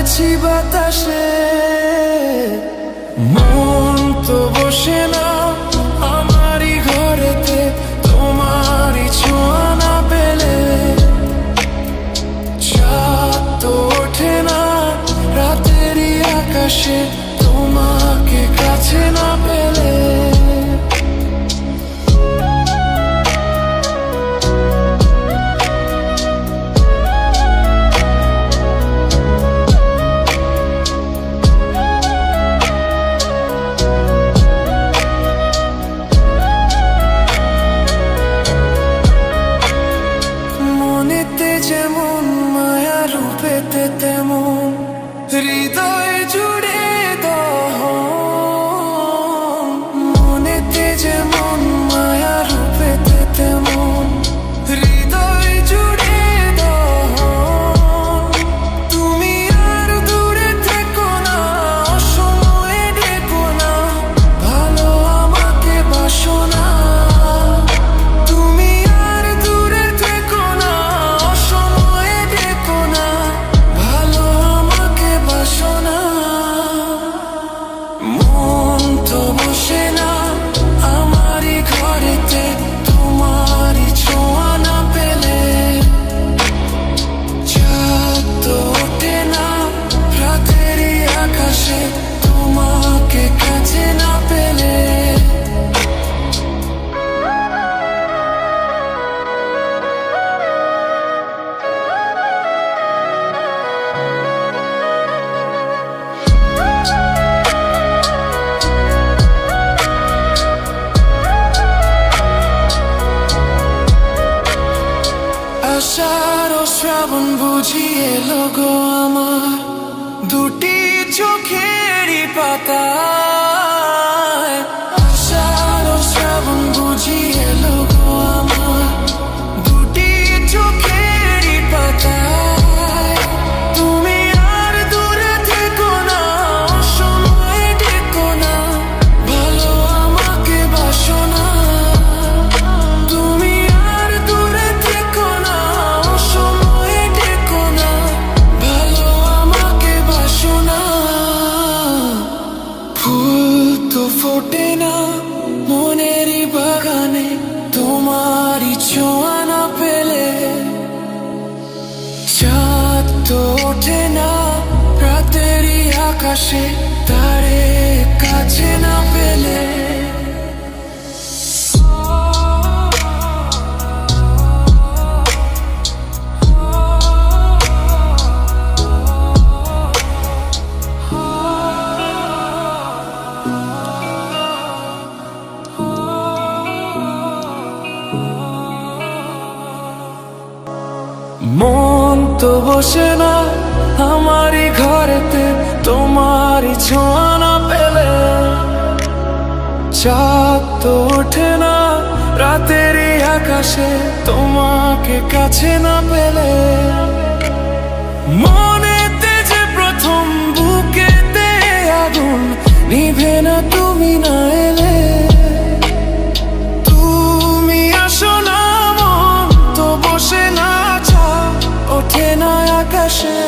চলেছি বাতাসে। মন তো বসে না আমারই ঘরেতে, তোমারই ছোঁয়া না পেলে। চাঁদ তো ওঠে না রাতেরই আকাশে, তোমাকে কাছে না পেলে। মনেতে যেমন মায়া, রূপেতে তেমন হৃদয় জুড়ে দহন। মনেতে যেমন মায়া, রূপেতে তেমন হৃদয় জুড়ে দহন। তুমি আর দূরে থেকো না, অসময়ে ডেকো না, ভালো আমাকে বাসো না। তুমি আর দূরে থেকো না, অসময়ে ডেকো না, ভালো আমাকে বাসো না। মন তো বসে না আমারই ঘরেতে, তোমারই ছোঁয়া না পেলে। চাঁদ তো ওঠে না রাতেরই আকাশে, তোমাকে কাছে না পেলে। আষাঢ় ও শ্রাবণ বুঝিয়ে এলো গো আমার, দুটি চোখেরই পাতায়। আষাঢ় ও শ্রাবণ বুঝিয়ে এলো গো আমার, দুটি চোখেরই পাতায়। তুমি আর দূরে থেকো না, অসময়ে ডেকো না, ভালো আমাকে বাসো না। তুমি আর দূরে থেকো না, অসময়ে ডেকো না, ভালো আমাকে বাসো না। ফুল তো ফোটে না মনেরই বাগানে, তোমারই ছোঁয়া না পেলে। চাঁদ তো ওঠে না রাতেরই আকাশে, তারে কাছে না পেলে। মন তো বসে না আমারই ঘরেতে, তোমারই ছোঁয়া না পেলে। চাঁদ তো ওঠে না রাতেরই আকাশে, তোমাকে কাছে না পেলে। মনেতে যে প্রথম বুকেতে আগুন, নিভে না তুমি না এলে। তুমি আসো না, মন তো বসে না, ওঠে না আকাশে।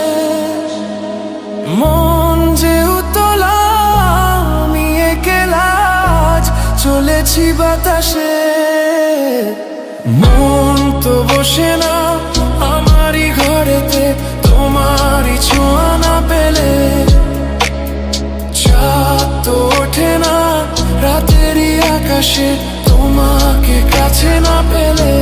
মন যে উতলা, আমি একলা আজ চলেছি বাতাসে। মন তো বসে না আমারই ঘরেতে, তোমারই ছোঁয়া না পেলে। চাঁদ তো ওঠে না রাতেরই আকাশে, তোমাকে কাছে না পেলে।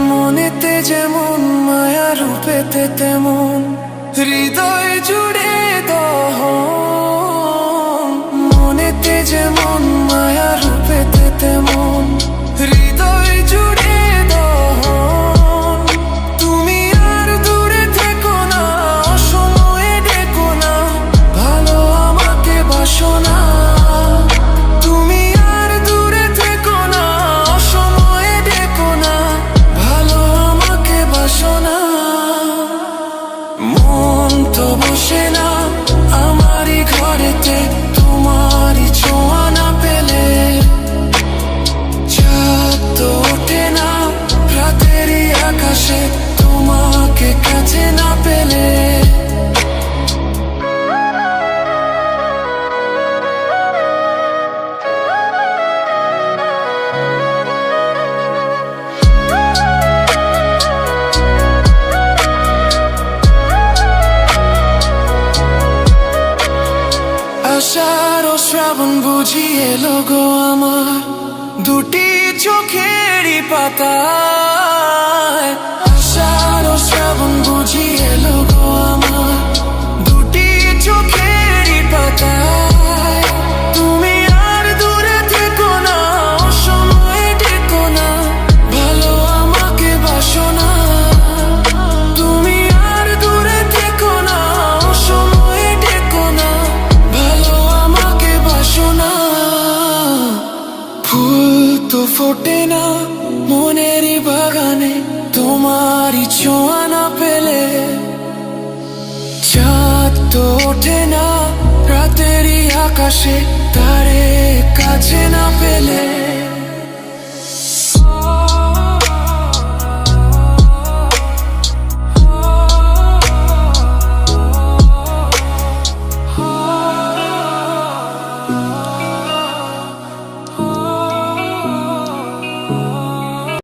মনেতে যেমন মায়া, রূপেতে তেমন হৃদয় জুড়ে দহন। মনেতে যেমন মায়া, রূপেতে তেমন হৃদয় জুড়ে দহন। তুমি আর দূরে থেকো না, অসময়ে ডেকো না, ভালো আমাকে বাসো না। তুমি আর দূরে থেকো না, অসময়ে ডেকো না, ভালো আমাকে বাসো না। কাছে না পেলে। আষাঢ় ও শ্রাবণ বুঝি এলো গো আমার দুটি চোখেরই পাতায়। আষাঢ় ও শ্রাবণ বুঝি এলো গো আমার দুটি চোখেরই পাতায়। তুমি আর দূরে থেকো না, অসময়ে ডেকো না, ভালো আমাকে বাসো না। তুমি আর দূরে থেকো না, অসময়ে ডেকো না, ভালো আমাকে বাসো না। ফুল তো ফোটে না মনেরই বাগানে তোমারই ছোঁয়া না পেলে। চাঁদ তো ওঠে না রাতেরই আকাশে তারে কাছে না পেলে।